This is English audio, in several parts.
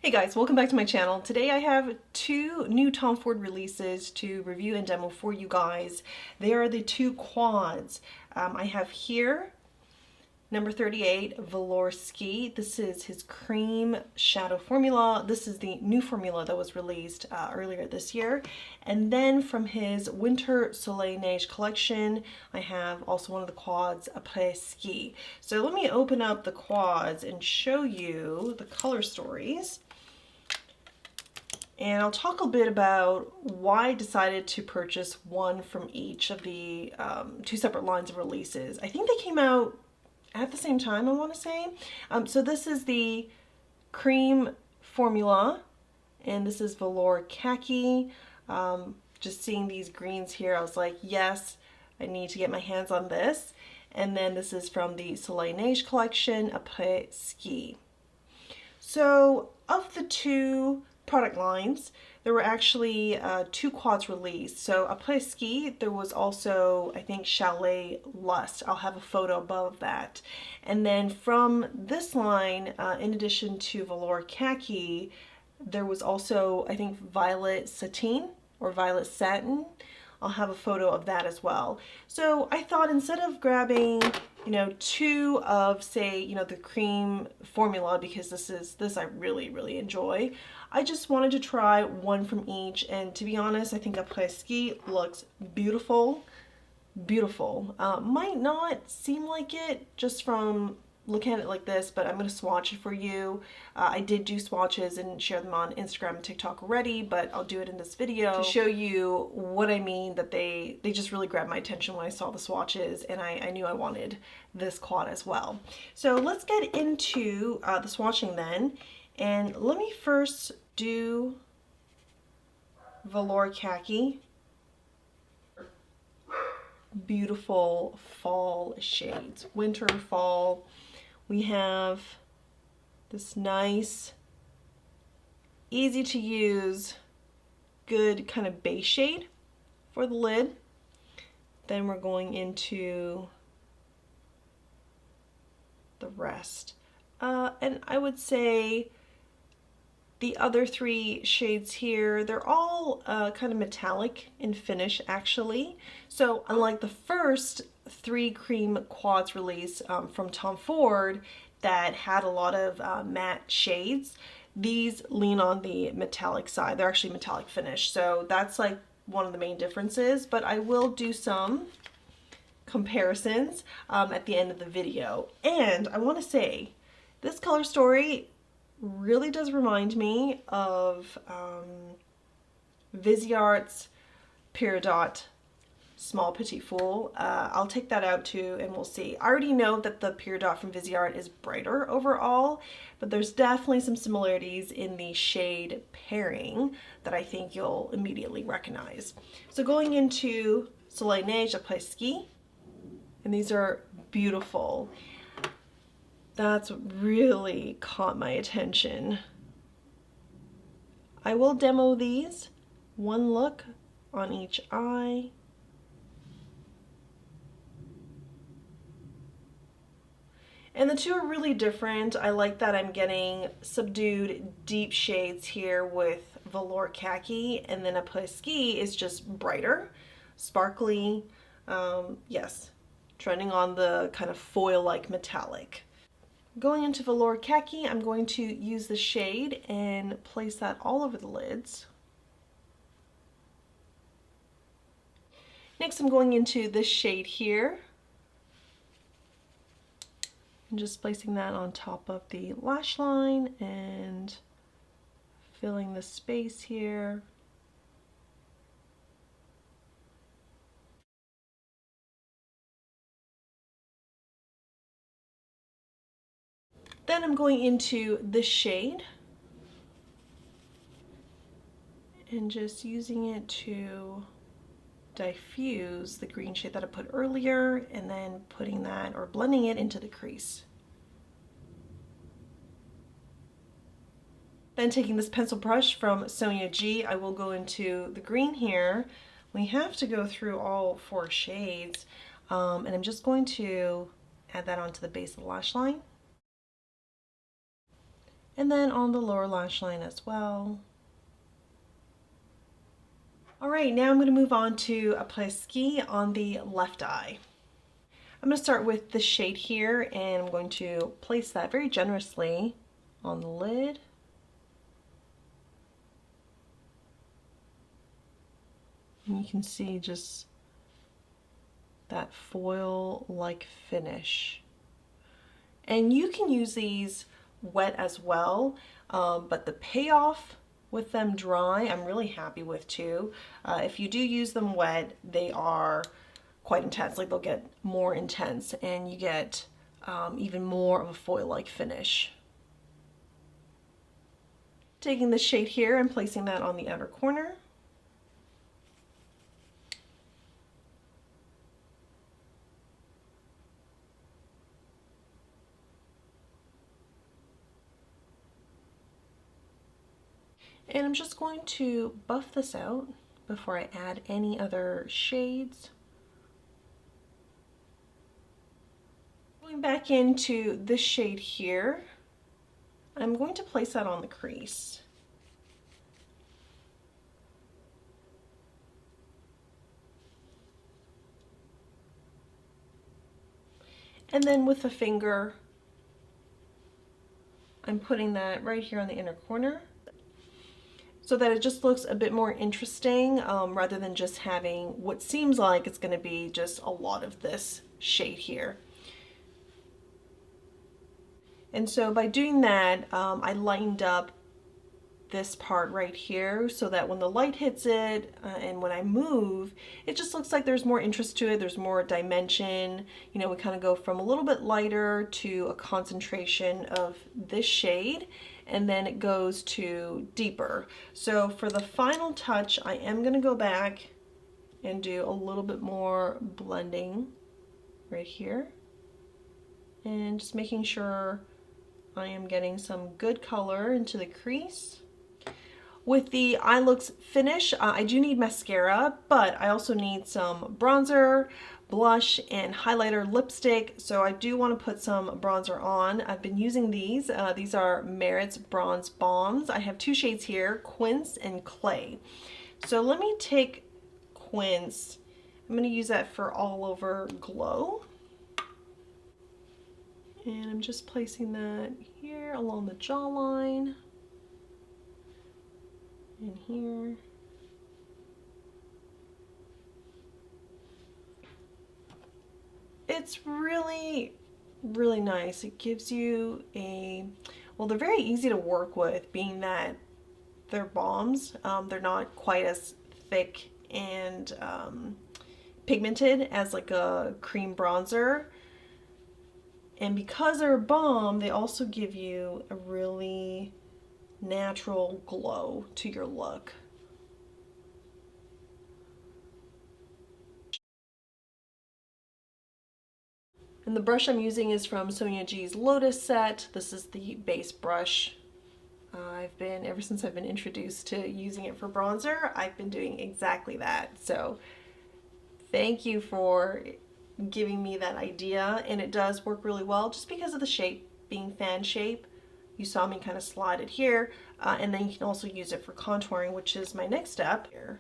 Hey guys, welcome back to my channel. Today I have two new Tom Ford releases to review and demo for you guys. They are the two quads. I have here number 38, Velours Ski. This is his cream shadow formula. This is the new formula that was released earlier this year. And then from his winter Soleil Neige collection, I have also one of the quads, Pese Ski. So let me open up the quads and show you the color stories. And I'll talk a bit about why I decided to purchase one from each of the two separate lines of releases. I think they came out at the same time, I want to say. So this is the cream formula, and this is Velours Kaki. Just seeing these greens here, I was like, yes, I need to get my hands on this. And then this is from the Soleil Neige collection, Apres Ski. So of the two product lines, there were actually two quads released. So Apres Ski, there was also, I think, Chalet Lust. I'll have a photo above that. And then from this line, in addition to Velours Kaki, there was also, I think, Violet Satin or Violet Satin. I'll have a photo of that as well. So I thought instead of grabbing, two of, say, the cream formula, because this I really enjoy, I just wanted to try one from each. And to be honest, I think Apres Ski looks beautiful. Might not seem like it just from looking at it like this, but I'm going to swatch it for you. I did do swatches and share them on Instagram and TikTok already, but I'll do it in this video to show you what I mean, that they just really grabbed my attention when I saw the swatches, and I knew I wanted this quad as well. So let's get into the swatching then, and let me first do Velours Kaki. Beautiful fall shades, winter and fall. We have this nice, easy to use, good kind of base shade for the lid. Then we're going into the rest. And I would say the other three shades here, they're all kind of metallic in finish actually. So unlike the first three cream quads release from Tom Ford that had a lot of matte shades, these lean on the metallic side. They're actually metallic finish. So that's like one of the main differences, but I will do some comparisons at the end of the video. And I want to say this color story really does remind me of Viseart's Peridot Small Petit Fool. I'll take that out too and we'll see. I already know that the Peridot from Viseart is brighter overall, but there's definitely some similarities in the shade pairing that I think you'll immediately recognize. So going into Soleil Neige Apres Ski, and these are beautiful. That's what really caught my attention. I will demo these, one look on each eye. And the two are really different. I like that I'm getting subdued deep shades here with Velours Kaki, and then Apres Ski is just brighter, sparkly. Yes, trending on the kind of foil-like metallic. Going into Velours Kaki, I'm going to use the shade and place that all over the lids. Next, I'm going into this shade here and just placing that on top of the lash line and filling the space here. Then I'm going into this shade and just using it to diffuse the green shade that I put earlier, and then putting that or blending it into the crease. Then taking this pencil brush from Sonia G, I will go into the green here. We have to go through all four shades, and I'm just going to add that onto the base of the lash line. and then on the lower lash line as well. All right, now I'm going to move on to a Pese Ski on the left eye. I'm going to start with the shade here, and I'm going to place that very generously on the lid. And you can see just that foil-like finish. And you can use these wet as well, but the payoff with them dry, I'm really happy with too. If you do use them wet, they are quite intense, like they'll get more intense and you get even more of a foil-like finish. Taking the shade here and placing that on the outer corner. And I'm just going to buff this out before I add any other shades. Going back into this shade here, I'm going to place that on the crease. And then with the finger, I'm putting that right here on the inner corner, so that it just looks a bit more interesting rather than just having what seems like it's going to be just a lot of this shade here. And so by doing that, I lightened up this part right here so that when the light hits it and when I move, it just looks like there's more interest to it, there's more dimension. You know, we kind of go from a little bit lighter to a concentration of this shade, and then it goes to deeper. So for the final touch, I am going to go back and do a little bit more blending right here, and just making sure I am getting some good color into the crease. With the eye looks finish, I do need mascara, but I also need some bronzer, blush, and highlighter lipstick. So I do want to put some bronzer on. I've been using these. These are Merit's Bronze Bombs. I have two shades here, Quince and Clay. So let me take Quince. I'm going to use that for All Over Glow. And I'm just placing that here along the jawline. In here. It's really, really nice. It gives you a, well, they're very easy to work with, being that they're bombs. They're not quite as thick and pigmented as like a cream bronzer. And because they're a balm, they also give you a really natural glow to your look. And the brush I'm using is from Sonia G's Lotus set. This is the base brush. Ever since I've been introduced to using it for bronzer, I've been doing exactly that. So thank you for giving me that idea, and it does work really well just because of the shape being fan shape. You saw me kind of slide it here, and then you can also use it for contouring, which is my next step here.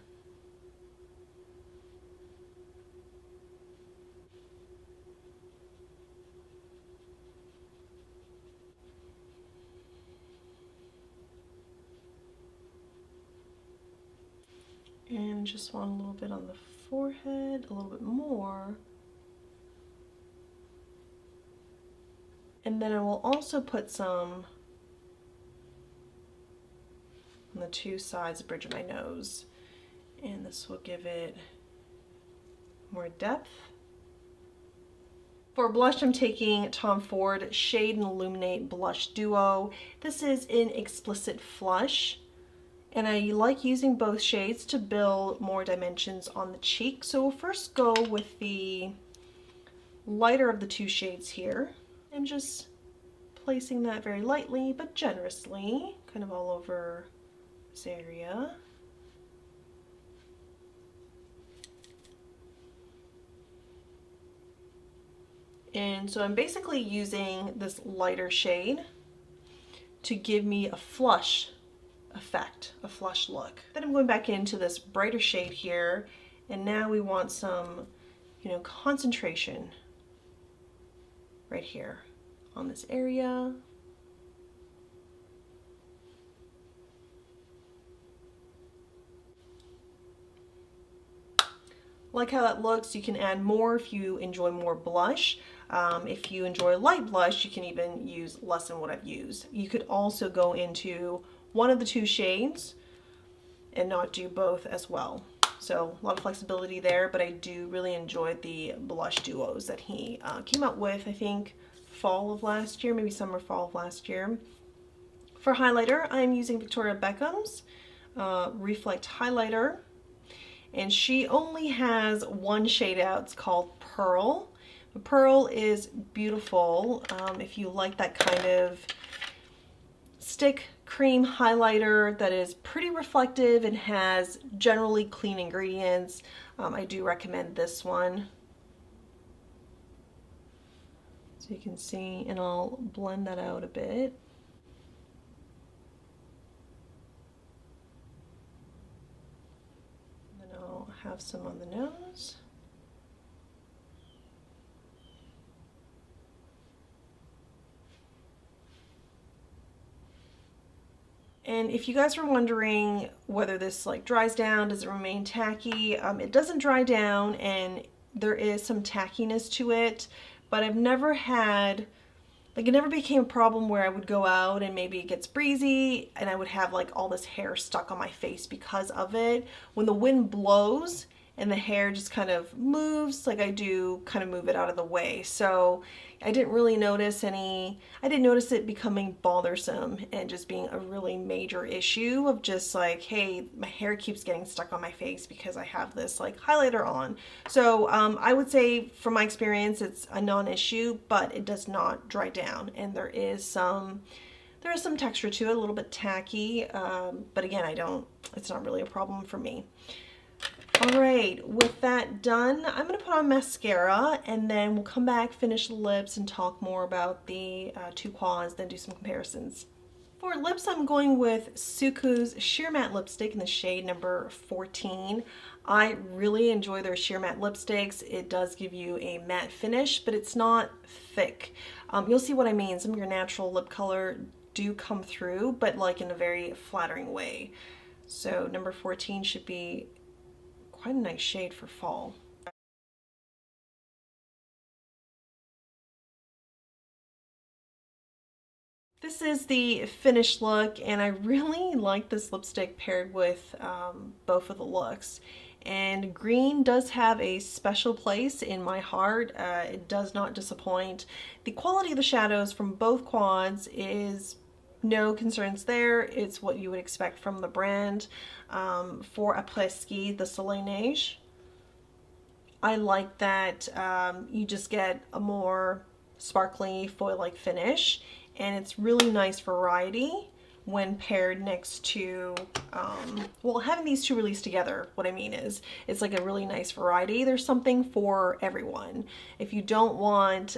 And just want a little bit on the forehead, a little bit more. And then I will also put some on the two sides, the bridge of my nose. And this will give it more depth. For blush, I'm taking Tom Ford Shade and Illuminate Blush Duo. This is in Explicit Flush. And I like using both shades to build more dimensions on the cheek. So we'll first go with the lighter of the two shades here. And just placing that very lightly but generously, kind of all over this area. And so I'm basically using this lighter shade to give me a flush effect, a flush look. Then I'm going back into this brighter shade here, and now we want some, you know, concentration right here on this area. Like how that looks. You can add more if you enjoy more blush. If you enjoy light blush, you can even use less than what I've used. You could also go into one of the two shades and not do both as well. So a lot of flexibility there, but I do really enjoy the blush duos that he came out with, I think fall of last year, maybe summer, fall of last year. For highlighter, I'm using Victoria Beckham's Reflect Highlighter. And she only has one shade out. It's called Pearl. Pearl is beautiful if you like that kind of stick cream highlighter that is pretty reflective and has generally clean ingredients. I do recommend this one. So you can see, and I'll blend that out a bit. Have some on the nose. And if you guys were wondering whether this like dries down, does it remain tacky? It doesn't dry down, and there is some tackiness to it, but I've never had, like, it never became a problem where I would go out and maybe it gets breezy and I would have like all this hair stuck on my face because of it. When the wind blows and the hair just kind of moves, like I do kind of move it out of the way. So I didn't really notice I didn't notice it becoming bothersome and just being a really major issue of just like, hey, my hair keeps getting stuck on my face because I have this like highlighter on. So I would say from my experience, it's a non-issue, but it does not dry down. And there is some texture to it, a little bit tacky, but again, it's not really a problem for me. All right, with that done, I'm going to put on mascara, and then we'll come back, finish the lips, and talk more about the two quads, then do some comparisons. For lips, I'm going with Suku's Sheer Matte Lipstick in the shade number 14. I really enjoy their sheer matte lipsticks. It does give you a matte finish, but it's not thick. You'll see what I mean. Some of your natural lip color do come through, but like in a very flattering way. So number 14 should be quite a nice shade for fall. This is the finished look, and I really like this lipstick paired with both of the looks. And green does have a special place in my heart. It does not disappoint. The quality of the shadows from both quads is no concerns there. It's what you would expect from the brand. For Apres Ski, the Soleil Neige, I like that you just get a more sparkly foil-like finish, and it's really nice variety when paired next to, well, having these two released together, what I mean is, it's like a really nice variety. There's something for everyone. If you don't want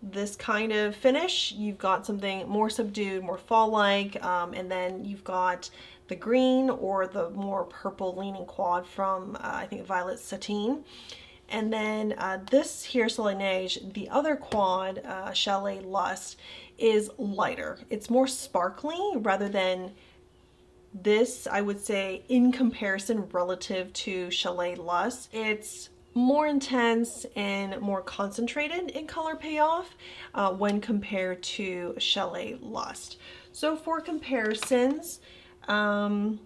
this kind of finish, you've got something more subdued, more fall-like, and then you've got the green or the more purple leaning quad from I think Violet Sateen. And then this here Soleil Neige, the other quad, Chalet Lust, is lighter. It's more sparkly rather than this, I would say, in comparison relative to Chalet Lust. It's more intense and more concentrated in color payoff when compared to Chalet Lust. So for comparisons, I've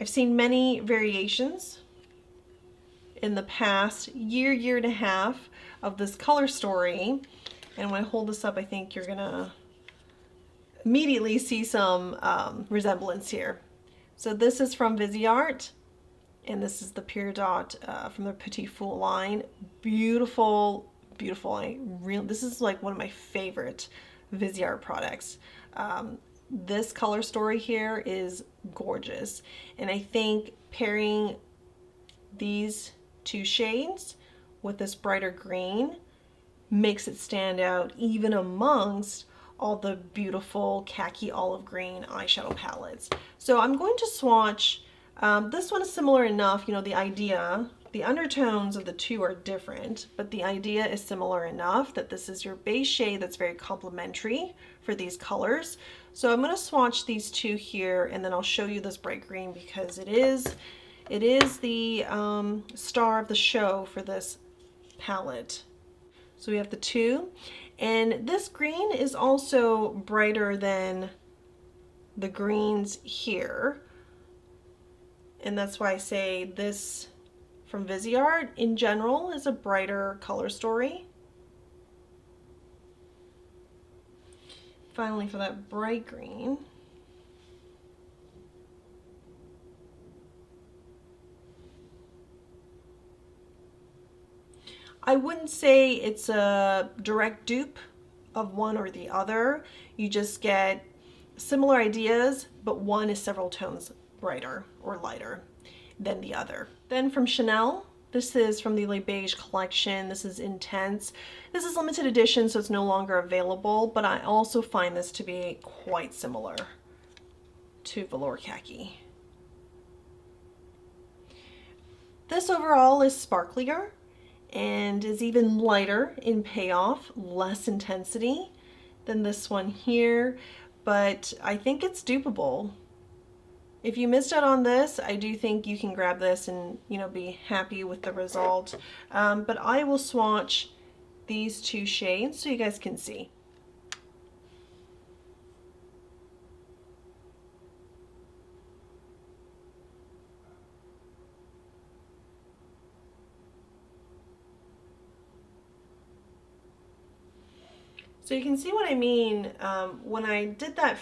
seen many variations in the past year and a half of this color story, and when I hold this up, I think you're gonna immediately see some resemblance here. So this is from Viseart, and this is the Pure Dot from the Petit Fool line. Beautiful, beautiful. This is like one of my favorite Viseart products. This color story here is gorgeous, and I think pairing these two shades with this brighter green makes it stand out even amongst all the beautiful khaki olive green eyeshadow palettes. So I'm going to swatch. This one is similar enough, you know, the undertones of the two are different, but the idea is similar enough that this is your base shade that's very complementary for these colors. So I'm going to swatch these two here, and then I'll show you this bright green because it is the star of the show for this palette. So we have the two, and this green is also brighter than the greens here. And that's why I say this from Viseart in general is a brighter color story. Finally, for that bright green, I wouldn't say it's a direct dupe of one or the other. You just get similar ideas, but one is several tones brighter or lighter than the other. Then from Chanel, this is from the Les Beiges collection. This is Intense. This is limited edition, so it's no longer available, but I also find this to be quite similar to Velours Kaki. This overall is sparklier and is even lighter in payoff, less intensity than this one here, but I think it's dupeable. If you missed out on this, I do think you can grab this and, you know, be happy with the result. But I will swatch these two shades so you guys can see. So you can see what I mean. When I did that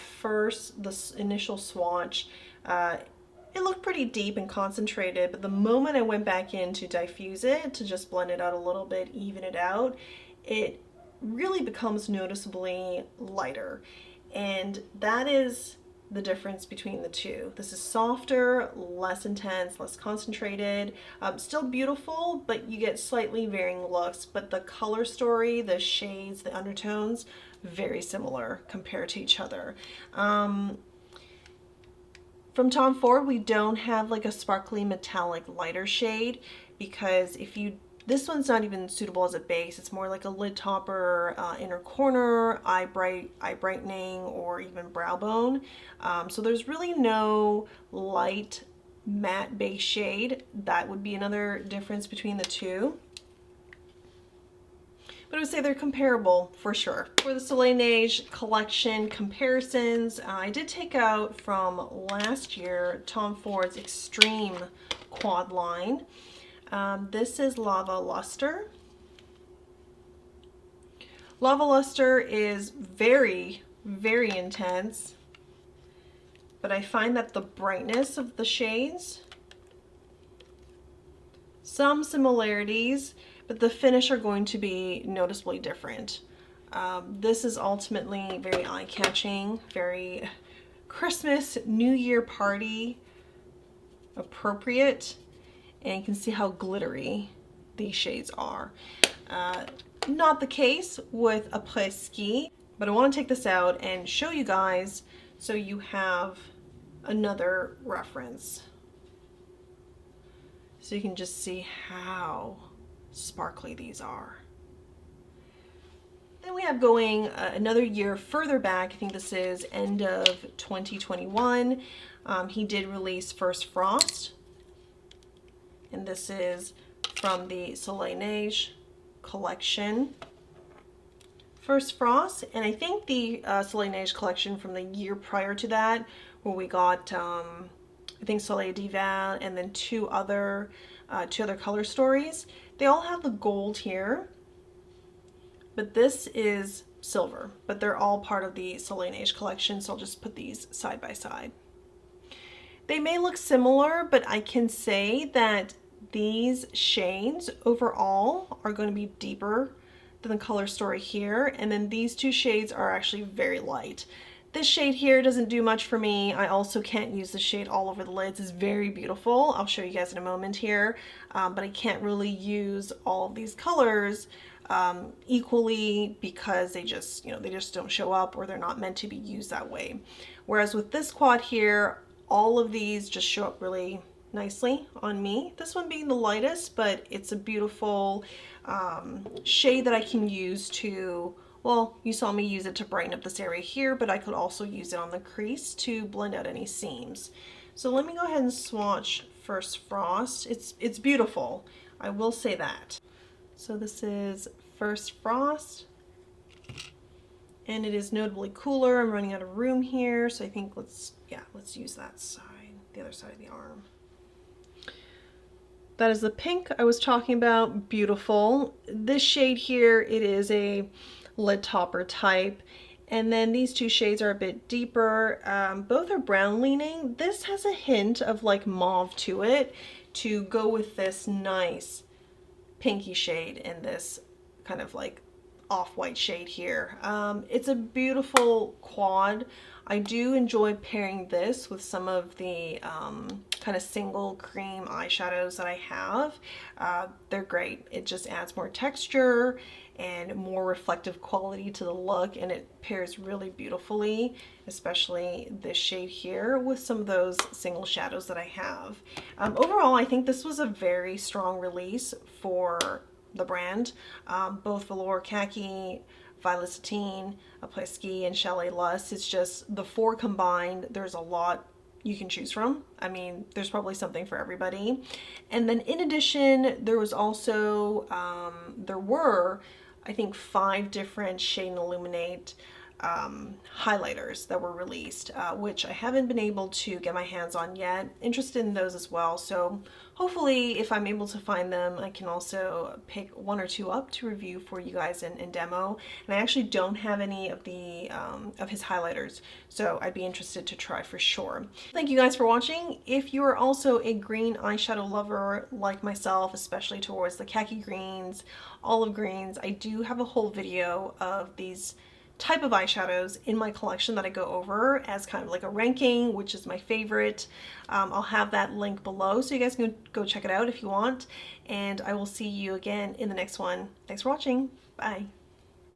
this initial swatch, it looked pretty deep and concentrated, but the moment I went back in to diffuse it, to just blend it out a little bit, even it out, it really becomes noticeably lighter. And that is the difference between the two. This is softer, less intense, less concentrated, still beautiful, but you get slightly varying looks, but the color story, the shades, the undertones, very similar compared to each other. From Tom Ford, we don't have like a sparkly metallic lighter shade, because this one's not even suitable as a base. It's more like a lid topper, inner corner, eye brightening, or even brow bone. So there's really no light matte base shade. That would be another difference between the two. But I would say they're comparable for sure. For the Soleil Neige collection comparisons, I did take out from last year Tom Ford's Extreme Quad line. This is Lava Luster. Lava Luster is very, very intense, but I find that the brightness of the shades, some similarities, but the finish are going to be noticeably different. This is ultimately very eye-catching, very Christmas, New Year party appropriate. And you can see how glittery these shades are. Not the case with a Pese Ski, but I want to take this out and show you guys so you have another reference. So you can just see how sparkly these are. Then we have going another year further back. I think this is end of 2021. He did release First Frost. And this is from the Soleil Neige collection. First Frost, and I think the Soleil Neige collection from the year prior to that, where we got I think Soleil Divan and then two other color stories. They all have the gold here, but this is silver. But they're all part of the Soleil Neige collection, so I'll just put these side by side. They may look similar, but I can say that these shades overall are going to be deeper than the color story here, and then these two shades are actually very light. This shade here doesn't do much for me. I also can't use the shade all over the lids. It's very beautiful. I'll show you guys in a moment here, but I can't really use all of these colors equally because they just, you know, they just don't show up or they're not meant to be used that way. Whereas with this quad here, all of these just show up really nicely on me. This one being the lightest, but it's a beautiful shade that I can use to, well, you saw me use it to brighten up this area here, but I could also use it on the crease to blend out any seams. So let me go ahead and swatch First Frost. It's beautiful, I will say that. So this is First Frost, and it is notably cooler. I'm running out of room here, so I think let's use that side, the other side of the arm. That is the pink I was talking about. Beautiful. This shade here, it is a lid topper type. And then these two shades are a bit deeper. Both are brown leaning. This has a hint of like mauve to it to go with this nice pinky shade in this kind of like off-white shade here. It's a beautiful quad. I do enjoy pairing this with some of the kind of single cream eyeshadows that I have. They're great. It just adds more texture and more reflective quality to the look, and it pairs really beautifully, especially this shade here with some of those single shadows that I have. Overall, I think this was a very strong release for the brand. Both Velours Kaki, Violet Satine, Pese Ski, and Chalet Luxe. It's just the four combined. There's a lot you can choose from. I mean, there's probably something for everybody. And then in addition, there was also, there were, I think, 5 different Shade and Illuminate highlighters that were released, which I haven't been able to get my hands on yet. Interested in those as well, so hopefully if I'm able to find them, I can also pick 1 or 2 up to review for you guys in demo. And I actually don't have any of the of his highlighters, so I'd be interested to try for sure. Thank you guys for watching. If you are also a green eyeshadow lover like myself, especially towards the khaki greens, olive greens, I do have a whole video of these type of eyeshadows in my collection that I go over as kind of like a ranking, which is my favorite. I'll have that link below so you guys can go check it out if you want, and I will see you again in the next one. Thanks for watching. Bye.